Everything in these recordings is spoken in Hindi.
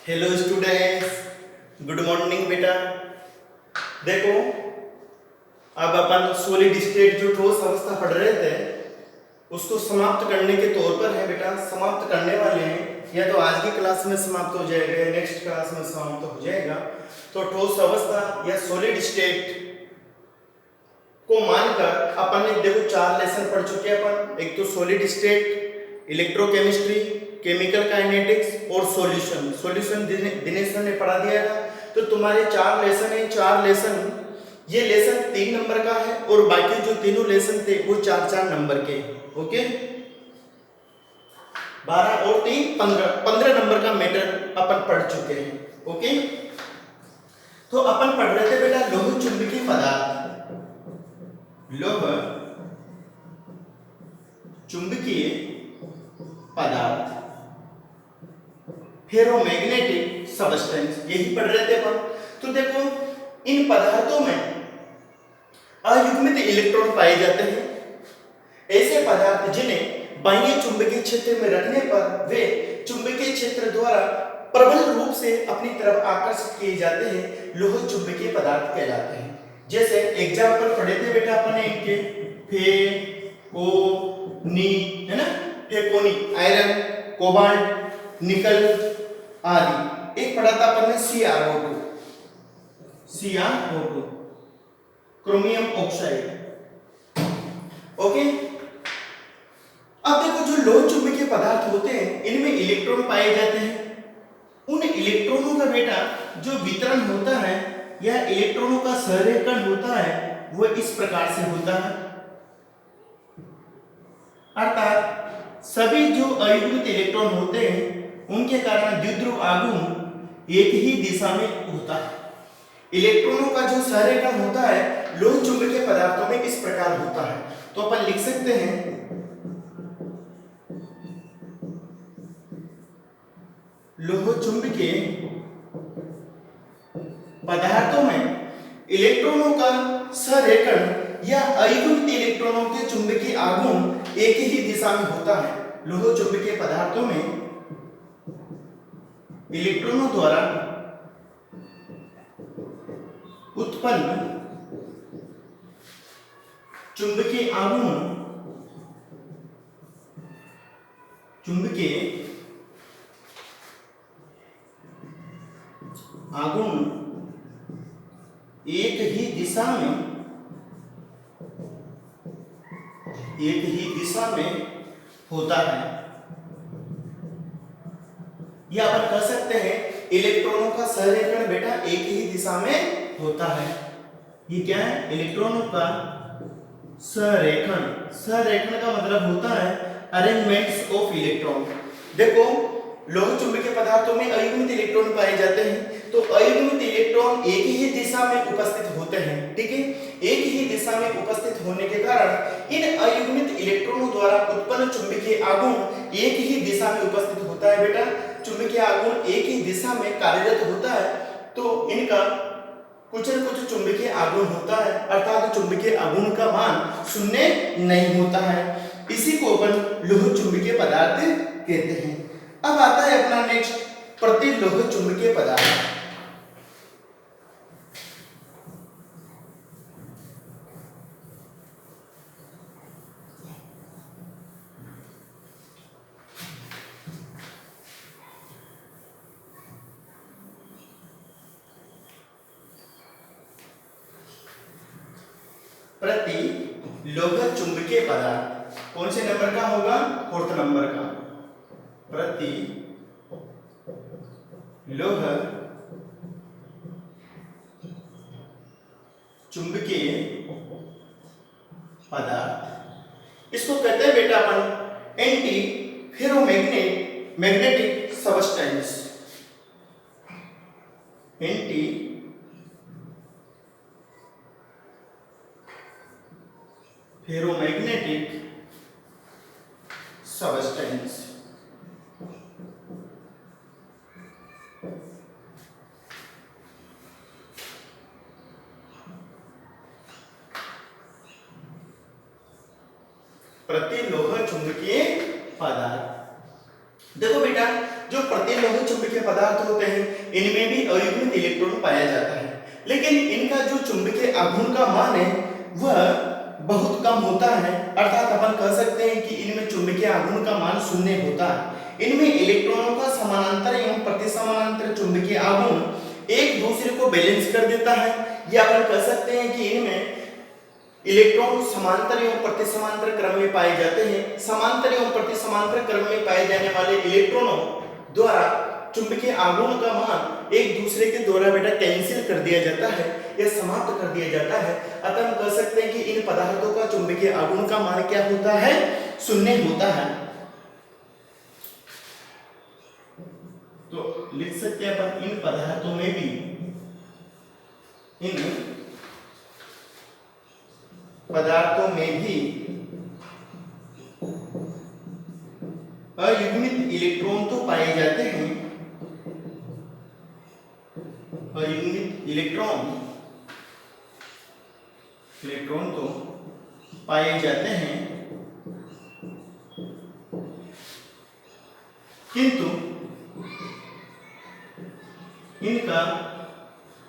हेलो स्टूडेंट्स, गुड मॉर्निंग बेटा। देखो, अब अपन सॉलिड स्टेट जो ठोस अवस्था पढ़ रहे थे उसको समाप्त करने के तौर पर है बेटा, समाप्त करने वाले हैं। या तो आज की क्लास में समाप्त हो जाएगा या नेक्स्ट क्लास में समाप्त हो जाएगा। तो ठोस अवस्था या सॉलिड स्टेट को मानकर अपन ने देखो 4 लेसन पढ़ चुके हैं अपन। एक तो solid state, electrochemistry, chemical kinetics और सॉल्यूशन दिनेश सर ने पढ़ा दिया था। तो तुम्हारे 4 लेसन है, 4 लेसन, ये लेसन 3 नंबर का है और बाकी जो तीनों लेसन थे वो 4-4 नंबर के। ओके, 12 और 3 15 नंबर का मैटर अपन पढ़ चुके हैं। ओके, तो अपन पढ़ रहे थे बेटा लौह चुंबकीय पदार्थ, लौह चुंबकीय पदार्थ, फेरोमैग्नेटिक सबस्टेंस, यही पढ़ रहे थे अपन। तो देखो, इन पदार्थों में अयुग्मित इलेक्ट्रॉन पाए जाते हैं। ऐसे पदार्थ जिन्हें बाह्य चुंबकीय क्षेत्र में रखने पर वे चुंबकीय क्षेत्र द्वारा प्रबल रूप से अपनी तरफ आकर्षित किए जाते हैं, लौह चुंबकीय पदार्थ कहलाते हैं। जैसे एग्जाम्पल पढ़े थे बेटा अपने इनके, फेकोनी, है ना, फेकोनी, आयरन, कोबाल्ट, निकल आदि। एक पढ़ा था अपन ने CrO2, क्रोमियम ऑक्साइड। ओके, अब देखो जो लौह चुंबकीय पदार्थ होते हैं इनमें इलेक्ट्रॉन पाए जाते हैं। उन इलेक्ट्रॉनों का बेटा जो वितरण होता है या इलेक्ट्रॉनों का संरेखण होता है वो इस प्रकार से होता है। अर्थात सभी जो अयुग्मित इलेक्ट्रॉन होते हैं उनके कारण द्विध्रुव आघूर्ण एक ही दिशा में होता है। इलेक्ट्रॉनों का जो संरेखण होता है लौह चुंबकीय पदार्थों में इस प्रकार होता है। तो अपन लिख सकते हैं लौह चुंबकीय पदार्थों में इलेक्ट्रॉनों का संरेखण या अयुग्मित इलेक्ट्रॉनों के चुंबकीय आघूर्ण एक ही दिशा में होता है। लौह चुंबकीय पदार्थों में इलेक्ट्रॉनों द्वारा उत्पन्न चुंबकीय आघूर्ण एक ही दिशा में होता है। या अपन कह सकते हैं इलेक्ट्रॉनों का संरेखण बेटा एक ही दिशा में होता है। ये क्या है? इलेक्ट्रॉनों का संरेखण का मतलब होता है अरेंजमेंट्स ऑफ इलेक्ट्रॉन। देखो, लौह चुंबकीय पदार्थों में अयुग्मित इलेक्ट्रॉन पाए जाते हैं। तो अयुग्मित इलेक्ट्रॉन एक ही दिशा में उपस्थित होते हैं। ठीक है, एक ही दिशा में उपस्थित होने के कारण इन अयुग्मित इलेक्ट्रॉनों द्वारा उत्पन्न चुंबकीय आघूर्ण एक ही दिशा में उपस्थित होता है। बेटा, चुंबकीय आघूर्ण एक ही दिशा में कार्यरत होता है तो इनका कुछ न कुछ चुंबकीय आघूर्ण होता है, अर्थात चुंबकीय आघूर्ण का मान शून्य नहीं होता है। इसी को अपन लौह चुंबकीय पदार्थ कहते हैं। अब आता है अपना नेक्स्ट प्रतिलोह चुंबकीय पदार्थ। प्रतिलोह चुंबकीय पदार्थ कौन से नंबर का होगा? 4th नंबर का। प्रतिलोह चुंबकीय पदार्थ, इसको कहते हैं बेटा अपन antiferromagnetic substance. Antiferromagnetic substance. प्रतिलोह चुंबकीय पदार्थ। देखो बेटा, जो जो प्रतिलोही चुंबकीय पदार्थ होते हैं इनमें भी अयुग्मित इलेक्ट्रॉन पाया जाता है, लेकिन इनका जो चुंबकीय आघूर्ण का मान है वह बहुत कम होता है। अर्थात अपन कह सकते हैं कि इनमें चुंबकीय आघूर्ण का मान शून्य होता है। इनमें इलेक्ट्रॉनों का समानांतर एवं प्रतिसमानांतर चुंबकीय आघूर्ण एक दूसरे को बैलेंस कर देता है, या अपन कह सकते हैं कि इनमें इलेक्ट्रॉन समांतर एवं प्रतिसमांतर क्रम में पाए जाते हैं। समांतर एवं प्रतिसमांतर क्रम में पाए जाने वाले इलेक्ट्रॉनों द्वारा चुंबकीय आघूर्ण का मान एक दूसरे के द्वारा बेटा कैंसिल कर दिया जाता है या समाप्त कर दिया जाता है। अतः हम कह सकते हैं कि इन पदार्थों का चुंबकीय आघूर्ण का मान क्या होता है, शून्य होता है। तो लिख सकते हैं अपन इन पदार्थों में भी अयुग्मित इलेक्ट्रॉन तो पाए जाते हैं। अयुग्मित इलेक्ट्रॉन तो पाए जाते हैं, किंतु इनका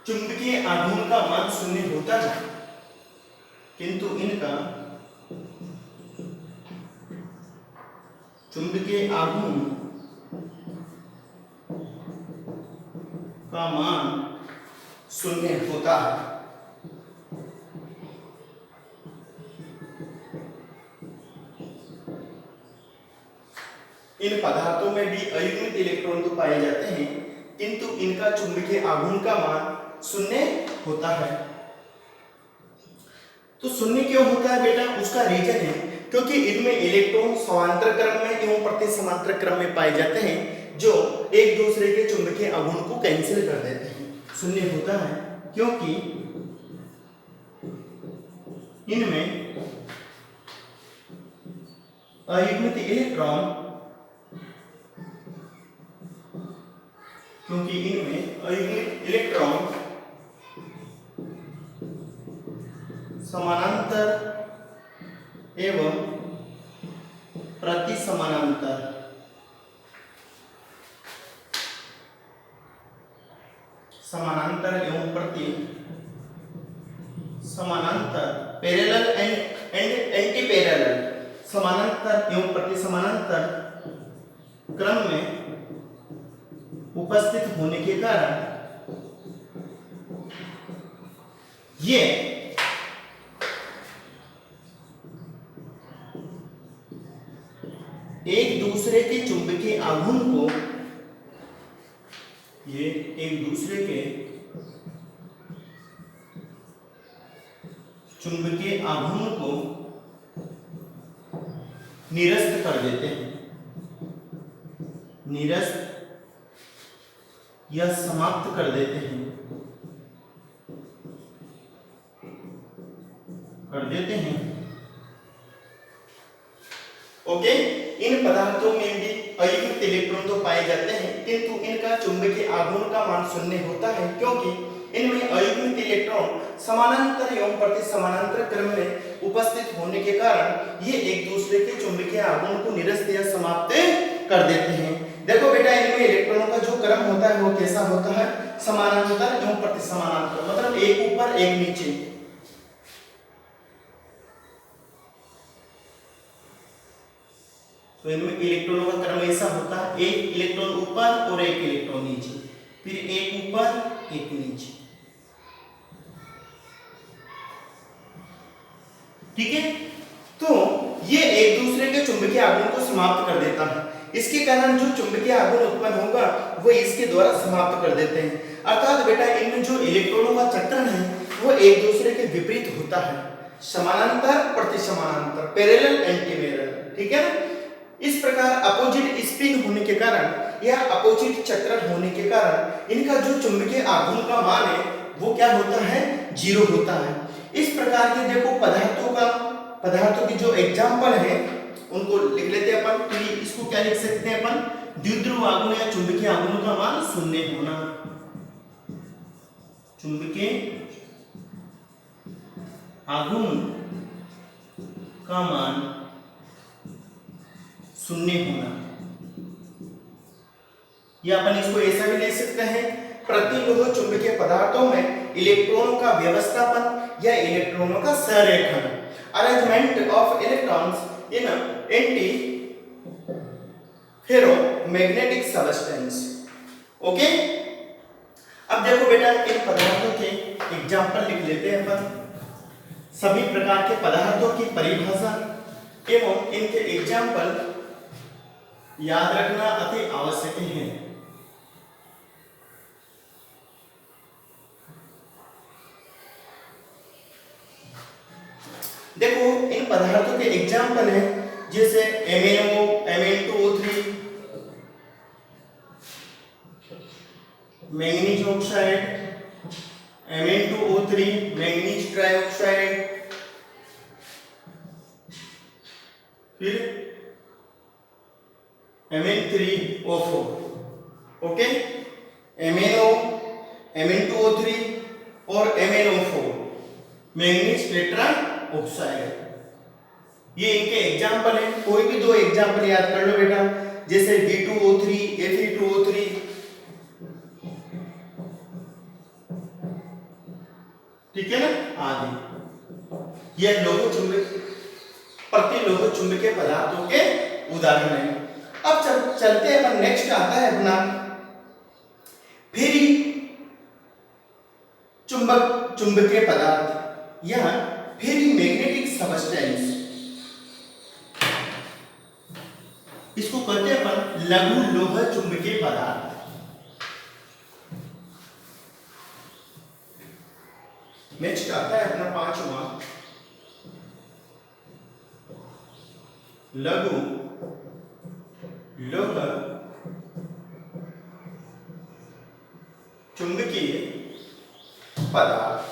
चुंबकीय आघूर्ण का मान शून्य होता है। किंतु इनका चुंबकीय आघूर्ण का मान शून्य होता है। इन पदार्थों में भी अयुग्मित इलेक्ट्रॉन तो पाए जाते हैं, किंतु इनका चुंबकीय आघूर्ण का मान शून्य होता है। तो शून्य क्यों होता है बेटा, उसका रीजन है क्योंकि इनमें इलेक्ट्रॉन समांतर क्रम में एवं प्रतिसमांतर क्रम में पाए जाते हैं, जो एक दूसरे के चुंबकीय आघूर्ण को कैंसिल कर देते हैं। शून्य होता है क्योंकि इनमें अयुग्मित इलेक्ट्रॉन समानांतर एवं प्रतिसमानांतर पैरेलल एंड एंटी पैरेलल समानांतर एवं प्रतिसमानांतर क्रम में उपस्थित होने के कारण ये एक दूसरे के चुंबकीय आघूर्ण को निरस्त कर देते हैं, निरस्त या समाप्त कर देते हैं, ओके। इन पदार्थों में भी अयुग्मित इलेक्ट्रॉन तो पाए जाते हैं, किंतु इनका चुंबकीय आघूर्ण का मान शून्य होता है क्योंकि इनमें अयुग्मित इलेक्ट्रॉन समानांतर एवं प्रतिसमानांतर क्रम में उपस्थित होने के कारण ये एक दूसरे के चुंबकीय आघूर्ण को निरस्त या समाप्त कर देते हैं। देखो बेटा, इनमें इलेक्ट्रॉनों का जो क्रम होता है वो कैसा होता है, समानांतर एवं प्रतिसमानांतर, मतलब एक ऊपर एक नीचे। तो इनमें इलेक्ट्रॉनों का क्रम ऐसा होता है, एक इलेक्ट्रॉन ऊपर और एक इलेक्ट्रॉन नीचे, फिर एक ऊपर एक नीचे, ठीक है। तो ये एक दूसरे के चुंबकीय आघूर्ण को समाप्त कर देता है। इसके कारण जो चुंबकीय आघूर्ण उत्पन्न होगा वो इसके द्वारा समाप्त कर देते हैं। अर्थात बेटा, इनमें जो इलेक्ट्रॉनों का चक्रण है वो एक दूसरे के विपरीत होता है, समानांतर प्रतिसमानांतर, पैरेलल एंटी पैरेलल, ठीक है ना। इस प्रकार अपोजिट स्पिन होने के कारण या अपोजिट चक्रण होने के कारण इनका जो चुंबकीय आघूर्ण का मान है वो क्या होता है, 0 होता है। इस प्रकार के देखो पदार्थों की जो एग्जांपल है उनको लिख लेते हैं अपन। तो इसको क्या लिख सकते हैं अपन, द्विध्रुव आघूर्ण या चुंबकीय आघूर्ण का मान शून्य होना, चुंबकीय आघूर्ण का मान शून्य होना। या अपन इसको ऐसा भी ले सकते हैं, प्रतिलोह चुंबकीय पदार्थों में इलेक्ट्रॉनों का व्यवस्थापन या इलेक्ट्रॉनों का संरेखण, arrangement of electrons in anti ferromagnetic substance. Okay, अब देखो बेटा इन पदार्थों के एग्जांपल लिख लेते हैं अपन। सभी प्रकार के पदार्थों की परिभाषा एवं इनके एग्जांपल याद रखना अति आवश्यक है। देखो इन पदार्थों के एग्जांपल हैं जैसे MnO, Mn2O3, manganese oxide, Mn2O3, manganese trioxide, फिर Mn3O4। ओके, MnO, Mn2O3 और MnO4 मैंगनीज टेट्रा ऑक्साइड, ये इनके एग्जांपल हैं। कोई भी दो एग्जांपल याद कर लो बेटा, जैसे B2O3, Fe2O3, ठीक है ना आदि। यह लोह चुंबक प्रतिलोह चुंबकीय पदार्थों के उदाहरण हैं। अब चलते हैं अपन, नेक्स्ट आता है अपना फेरी चुंबकीय पदार्थ या फेरी मैग्नेटिक सब्सटेंस। इसको कहते हैं अपन लघु लोह चुंबकीय पदार्थ। नेक्स्ट आता है अपना पांचवा लघु लोह चुंबकीय पदार्थ।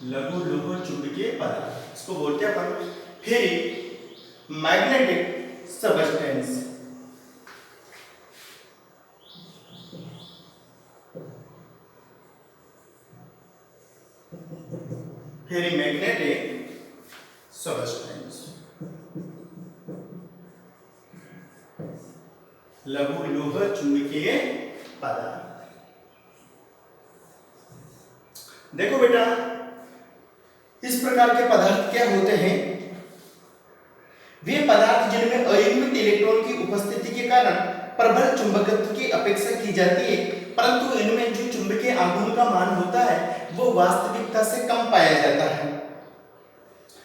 लघु लोह चुंबकीय पदार्थ इसको बोलते हैं अपन फेरी मैग्नेटिक सब्सटेंस। फेरी मैग्नेटिक सब्सटेंस, लघु लोह चुंबकीय पदार्थ। देखो बेटा इस प्रकार के पदार्थ क्या होते हैं, वे पदार्थ जिनमें अयुग्मित इलेक्ट्रॉन की उपस्थिति के कारण प्रबल चुंबकत्व की अपेक्षा की जाती है, परंतु इनमें जो चुंबकीय आघूर्ण का मान होता है वो वास्तविकता से कम पाया जाता है।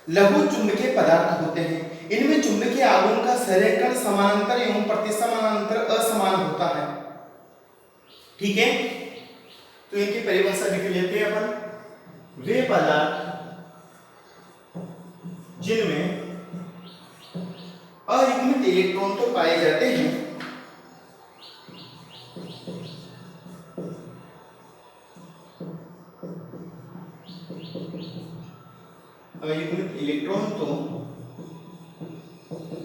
लघु चुंबकीय पदार्थ होते हैं, इनमें चुंबकीय आघूर्ण का संरेखण समानांतर एवं प्रतिसमानांतर असमान होता है। ठीक है, तो इनकी परिभाषा लिख लेते हैं अपन। वे पदार्थ जिनमें अयुग्मित इलेक्ट्रॉन तो पाए जाते हैं, अयुग्मित इलेक्ट्रॉन तो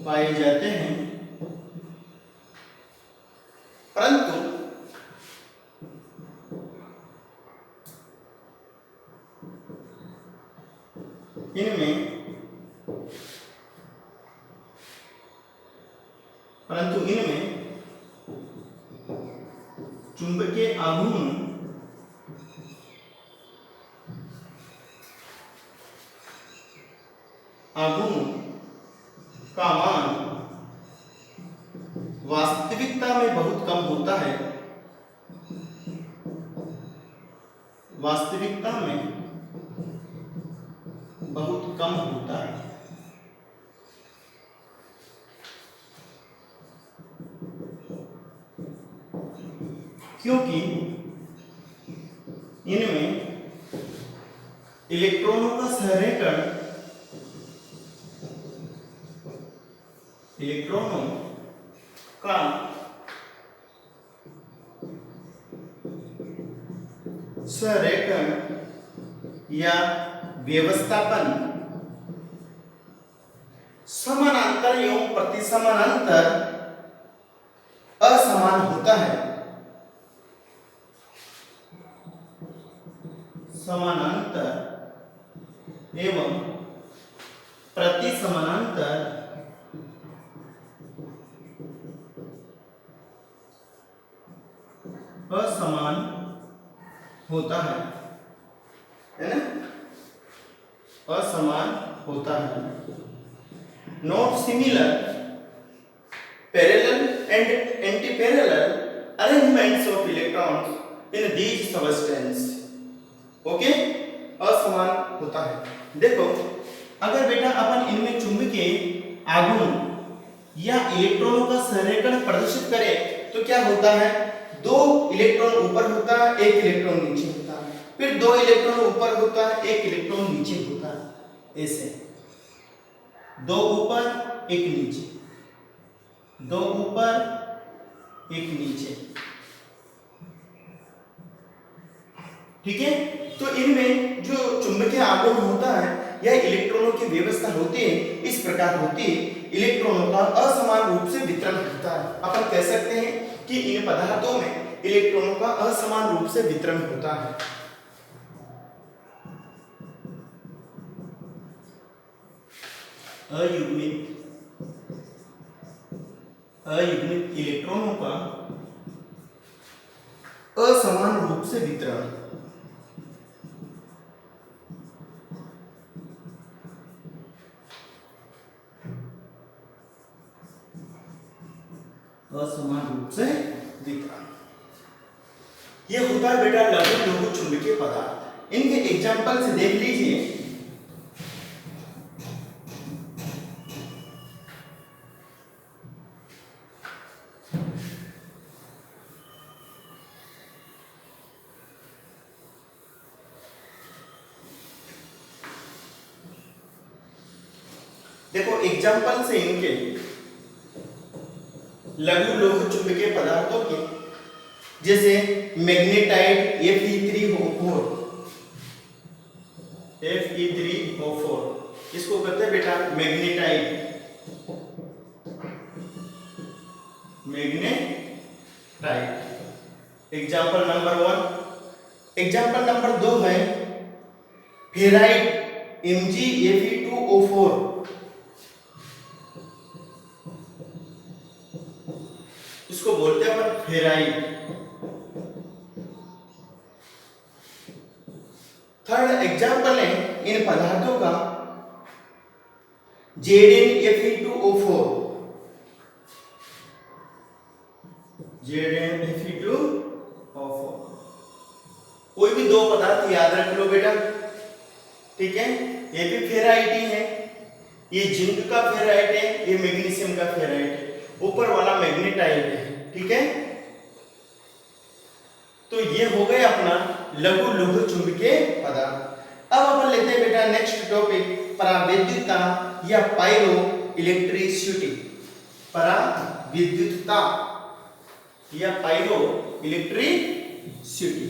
पाए जाते हैं, परंतु इनमें चुंबकीय आघूर्ण का मान वास्तविकता में बहुत कम होता है। वास्तविकता में बहुत कम होता है, क्योंकि इनमें इलेक्ट्रॉनों का संरेखण या व्यवस्थापन समानांतर एवं प्रतिसमानांतर असमान होता है। समानांतर एवं प्रतिसमानांतर असमान होता है ना, असमान होता है। Not similar, parallel and anti parallel arrangements of electrons in these substance. Okay, असमान होता है। देखो अगर बेटा अपन इनमें चुंबकीय आघूर्ण या इलेक्ट्रॉनों का संरेखण प्रदर्शित करें तो क्या होता है, 2 इलेक्ट्रॉन ऊपर होता है, 1 इलेक्ट्रॉन नीचे होता है, फिर 2 इलेक्ट्रॉन ऊपर होता है, 1 इलेक्ट्रॉन नीचे होता है। ऐसे 2 ऊपर 1 नीचे, 2 ऊपर 1 नीचे। ठीक है, तो इनमें जो चुंबकीय आघूर्ण होता है या इलेक्ट्रॉनों की व्यवस्था होती है इस प्रकार होती है, इलेक्ट्रॉनों का असमान रूप से वितरण होता है। अपन कह सकते हैं कि इन पदार्थों में इलेक्ट्रॉनों का असमान रूप से वितरण होता है। अयुग्मित इलेक्ट्रॉनों का असमान रूप से वितरण। असमान रूप से वितरण ये होता है बेटा लघु लघु चुंबकीय पदार्थ। इनके एग्जांपल से देख लीजिए। देखो एग्जांपल से इनके लघु लोह चुंबकीय पदार्थों के, जैसे मैग्नेटाइट Fe3O4, इसको कहते हैं बेटा magnetite. Example number 1। Example number 2 है फेराइट MgFe2O4। इसको बोलते हैं अपन फेराइट। थर्ड एग्जांपल है इन पदार्थों का ZnFe2O4। कोई भी 2 पदार्थ याद रख लो बेटा, ठीक है। ये भी फेराइट ही है, ये जिंक का फेराइट है, ये मैग्नीशियम का फेराइट है, ऊपर वाला मैग्नेटाइट है, ठीक है। तो ये हो गए अपना लघु लघु चुंबकीय पदार्थ। अब अपन लेते हैं बेटा नेक्स्ट टॉपिक परावैद्युतता या पायरो इलेक्ट्रिसिटी। परावैद्युतता या पायरो इलेक्ट्रिसिटी।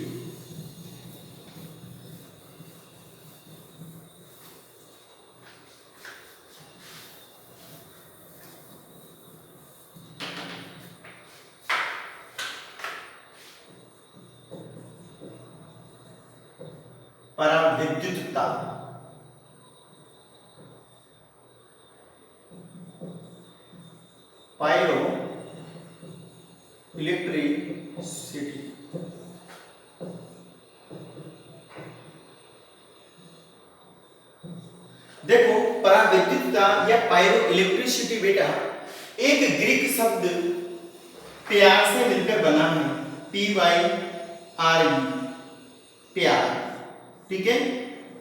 परावैद्युतता पायरो इलेक्ट्रिसिटी। देखो परावैद्युतता या पायरो इलेक्ट्रिसिटी बेटा एक ग्रीक शब्द प्यार से मिलकर बना है, PYRE, प्यार, ठीक है।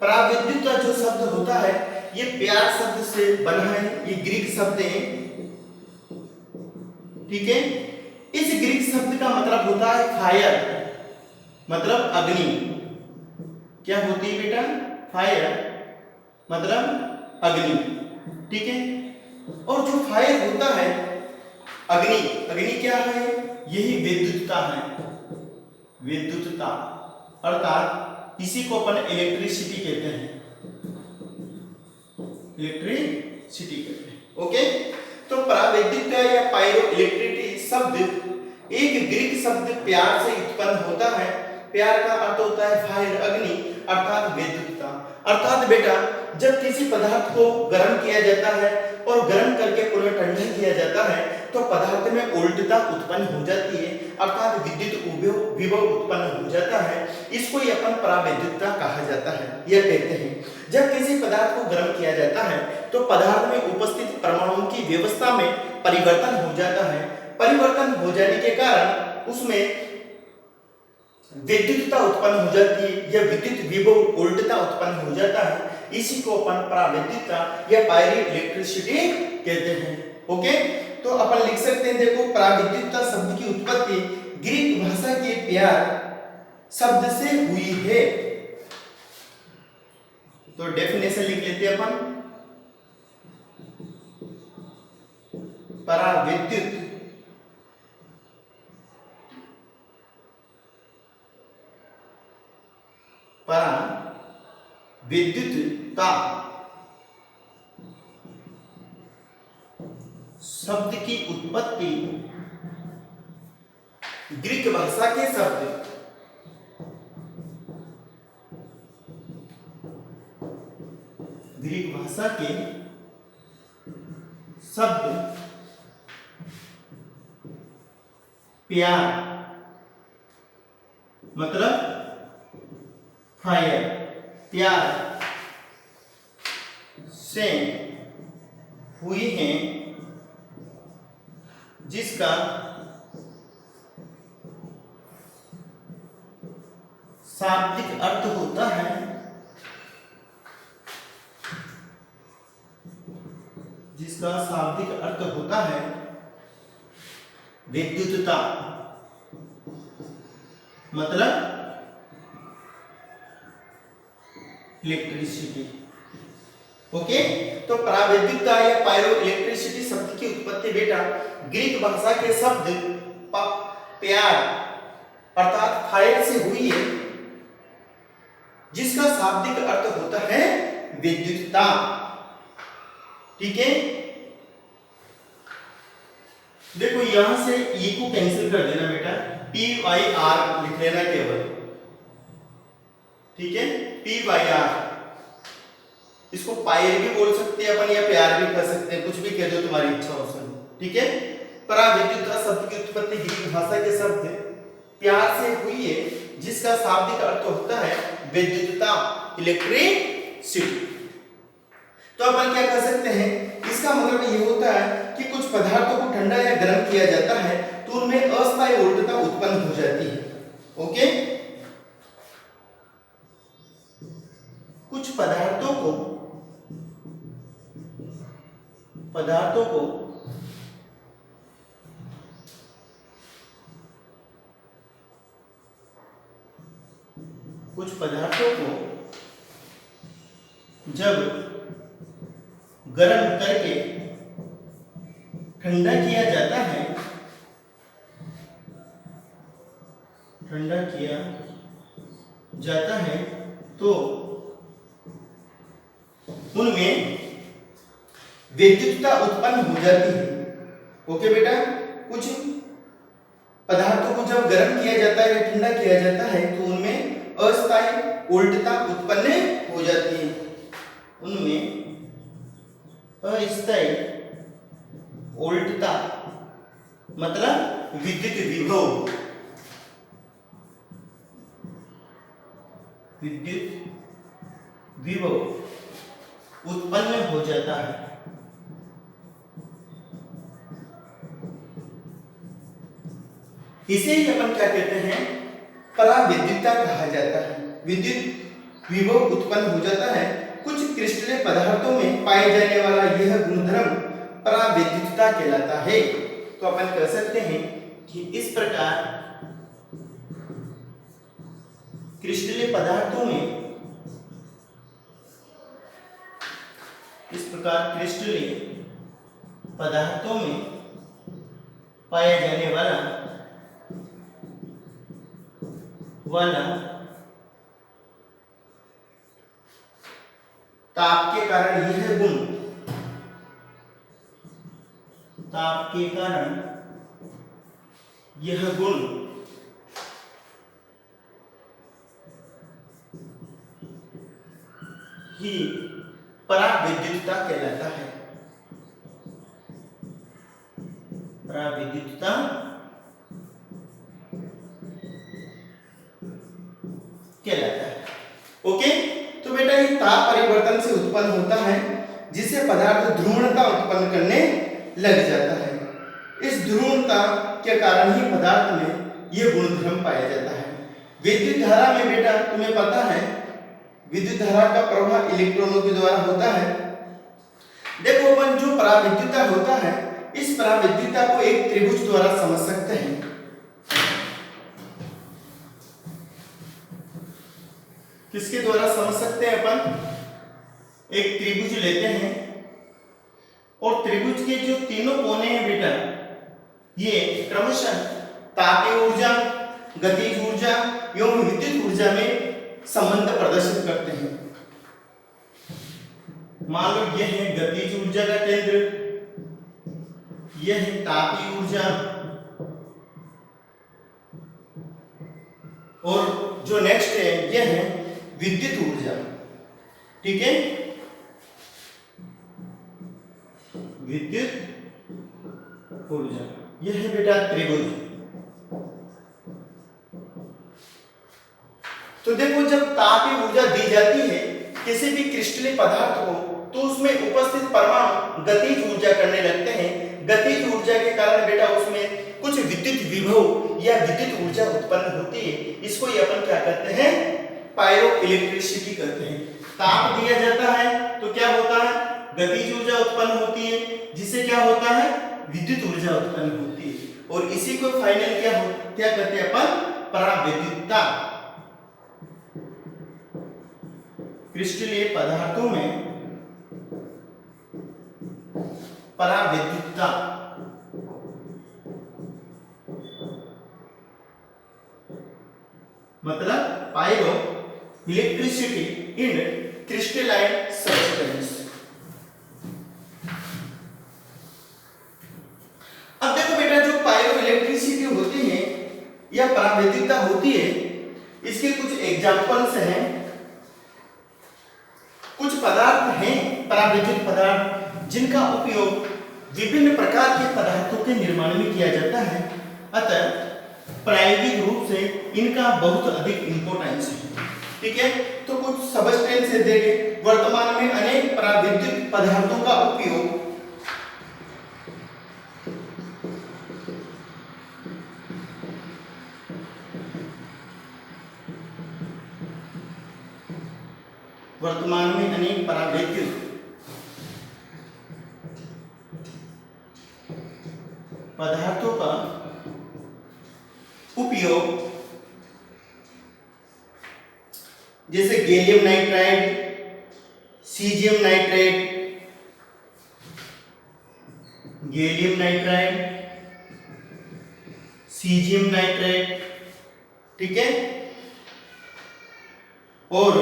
परावैद्युतता जो शब्द होता है ये प्यार शब्द से बना है, ये ग्रीक शब्द है, ठीक है। इस ग्रीक शब्द का मतलब होता है फायर, मतलब अग्नि। क्या होती है बेटा? फायर मतलब अग्नि, ठीक है। और जो फायर होता है अग्नि, अग्नि क्या है? यही विद्युतता है, विद्युतता, अर्थात इसी को अपन इलेक्ट्रिसिटी कहते हैं, इलेक्ट्रिसिटी कहते हैं, ओके। तो परावैद्युतता या पायरो इलेक्ट्रिसिटी शब्द एक ग्रीक शब्द प्यार से उत्पन्न होता है। प्यार का अर्थ होता है फायर, अग्नि, अर्थात विद्युतता। अर्थात बेटा जब किसी पदार्थ को गर्म किया जाता है और गर्म करके पुनः ठंडा किया जाता है तो पदार्थ में उल्टता उत्पन्न हो जाती है, अर्थात विद्युत विभव उत्पन्न हो जाता है। इसको ही अपन परावैद्युतता कहा जाता है। यह कहते हैं जब किसी पदार्थ को गर्म किया जाता है तो पदार्थ में उपस्थित परमाणुओं की व्यवस्था में परिवर्तन हो जाता है। परिवर्तन हो जाने के कारण उसमें विद्युतता उत्पन्न हो जाती है या विद्युत विभव उल्टता उत्पन्न हो जाता है। इसी को अपन परावैद्युतता या पायरी इलेक्ट्रिसिटी कहते हैं। ओके, तो अपन लिख सकते हैं, देखो परावैद्युतता शब्द की उत्पत्ति ग्रीक भाषा के प्यार शब्द से हुई है। तो डेफिनेशन लिख लेते हैं अपन, परावैद्युत परावैद्युतता शब्द की उत्पत्ति ग्रीक भाषा के शब्द प्यार मतलब फायर, प्यार से हुई हैं, जिसका शाब्दिक अर्थ होता है विद्युतता, मतलब इलेक्ट्रिसिटी। ओके, तो परावैद्युतता या पायरो इलेक्ट्रिसिटी शब्द की उत्पत्ति बेटा ग्रीक भाषा के शब्द प्यार अर्थात फायर से हुई है, जिसका शाब्दिक अर्थ होता है विद्युतता। ठीक है, देखो यहां से ई को कैंसिल कर देना बेटा, पी वाई आर लिख लेना केवल। ठीक है, पी वाई आर, इसको पायर भी बोल सकते हैं अपन या प्यार भी कर सकते हैं, कुछ भी कह दो तुम्हारी इच्छा हो सर। ठीक है, परावैद्युतता शब्द की उत्पत्ति ग्रीक भाषा के शब्द प्यार से हुई है, जिसका शाब्दिक अर्थ होता है विद्युतता, इलेक्ट्रिसिटी। तो अपन क्या कर सकते हैं, इसका मतलब ये होता है कि कुछ पदार्थों को ठंडा या गर्म किया जाता है तो उनमें अस्थायी उल्टता उत्पन्न हो जाती है। ओके, कुछ पदार्थों को जब गर्म करके ठंडा किया जाता है तो उनमें विद्युतता उत्पन्न हो जाती है। ओके बेटा, कुछ पदार्थों को जब गर्म किया जाता है या ठंडा किया जाता है तो उनमें अस्थायी उल्टता उत्पन्न हो जाती है। उनमें अस्थायी उल्टता मतलब विद्युत विभव उत्पन्न हो जाता है। इसे ही अपन क्या कहते हैं, परावैद्युतता कहा जाता है। विद्युत विभव उत्पन्न हो जाता है। कुछ क्रिस्टलीय पदार्थों में पाए जाने वाला यह गुणधर्म परावैद्युतता कहलाता है। तो अपन कह सकते हैं कि इस प्रकार क्रिस्टलीय पदार्थों में पाया जाने वाला ताप के कारण यह गुण ही परावैद्युतता कहलाता है। पराविद्युतता कहलाता है। ओके, तो बेटा ये ताप परिवर्तन से उत्पन्न होता है जिससे पदार्थ ध्रुवणता उत्पन्न करने लग जाता है। इस ध्रुवणता के कारण ही पदार्थ में ये गुणधर्म पाया जाता है। विद्युत धारा में बेटा तुम्हें पता है विद्युत धारा का प्रवाह इलेक्ट्रॉनों के द्वारा होता है। देखो अपन जो पराविद्युतता होता है, इस पराविद्युतता को एक त्रिभुज द्वारा समझ सकते हैं। किसके द्वारा समझ सकते हैं अपन? एक त्रिभुज लेते हैं और त्रिभुज के जो तीनों कोने हैं बेटा, ये क्रमशः तापीय ऊर्जा, गतिज ऊर्जा एवं विद्युत ऊर्जा में संबंध प्रदर्शित करते हैं। मान लो यह है गतिज ऊर्जा का केंद्र, यह है तापीय ऊर्जा, और जो नेक्स्ट है यह है विद्युत ऊर्जा। ठीक है, विद्युत ऊर्जा, यह है बेटा त्रिभुज। तो देखो जब तापीय ऊर्जा दी जाती है किसी भी क्रिस्टलीय पदार्थ को, तो उसमें उपस्थित परमाणु गतिज ऊर्जा करने लगते हैं। गतिज ऊर्जा के कारण बेटा उसमें कुछ विद्युत विभव या विद्युत ऊर्जा उत्पन्न होती है। इसको ही अपन क्या कहते हैं? पायरो इलेक्ट्रिसिटी कहते हैं। ताप दिया जाता है तो क्या होता है? गतिज ऊर्जा उत्पन्न होती है, जिससे क्या होता है? विद्युत ऊर्जा उत्पन्न होती है। और इसी को फाइनल क्या कहते हैं अपन? पराविद्युतता। क्रिस्टलीय पदार्थों में पराविद्युतता मतलब pyro electricity in crystalline substance. अब देखो बेटा जो पायरो इलेक्ट्रिसिटी होती है या पराविद्युतता होती है, इसके कुछ एग्जांपल्स हैं। कुछ पदार्थ हैं पराविद्युत पदार्थ जिनका उपयोग विभिन्न प्रकार के पदार्थों के निर्माण में किया जाता है। अतः प्रायोगिक रूप से इनका बहुत अधिक इंपॉर्टेंस है। ठीक है, तो कुछ सबस्टेंस से देखे वर्तमान में अनेक पराविद्युत पदार्थों का उपयोग वर्तमान में अनेक पराविद्युत पदार्थों का उपयोग जैसे gallium nitride, caesium nitride, gallium nitride, caesium nitride, ठीक है, और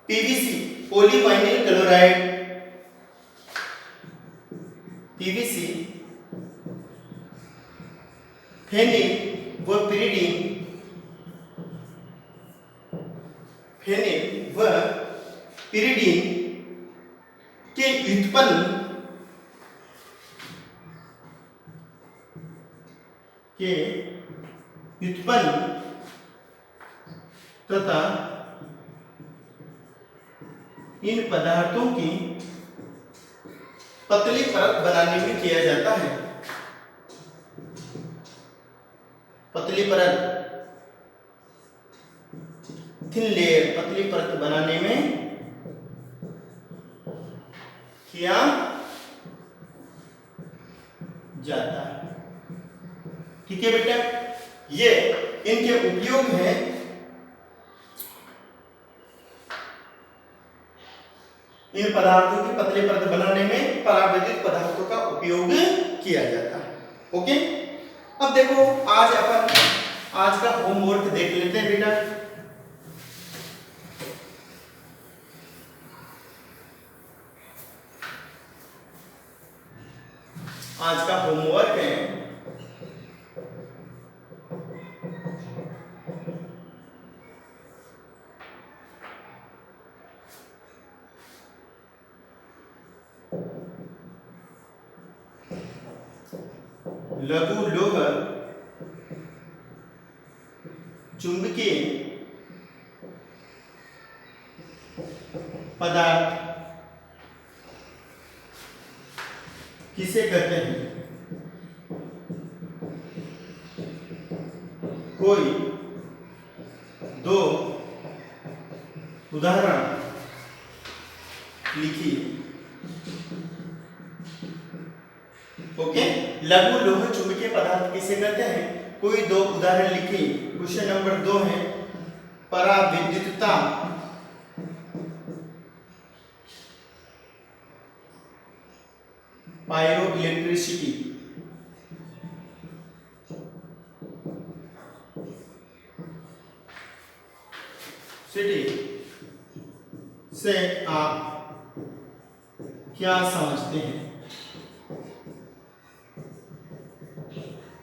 पीवीसी पॉलीवाइनिल क्लोराइड, पीवीसी, फेनिल व पिरिडीन, फेनिल व पिरिडीन के व्युत्पन्न तथा इन पदार्थों की पतली परत बनाने में किया जाता है। पतली परत, थिन लेयर, पतली परत बनाने में किया जाता है। ठीक है बेटा, ये इनके उपयोग है। इन पदार्थों की पतली परत बनाने में परावैद्युत पदार्थों का उपयोग किया जाता है। ओके, अब देखो आज का होमवर्क देख लेते हैं बेटा। आज का होमवर्क है लघु लोह चुंबकीय पदार्थ किसे कहते हैं? कोई दो उदाहरण लिखिए। ओके, लघु लोह चुंबकीय पदार्थ किसे कहते हैं? कोई दो उदाहरण लिखिए। क्वेश्चन नंबर 2 है पराविद्युतता पायरो इलेक्ट्रिसिटी से आप क्या समझते हैं?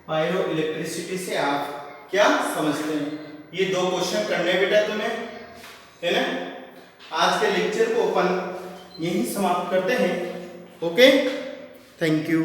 पायरो इलेक्ट्रिसिटी से आप क्या समझते हैं? ये 2 क्वेश्चन करने बेटा तुम्हें, है ना। आज के लेक्चर को अपन यहीं समाप्त करते हैं। Okay, thank you.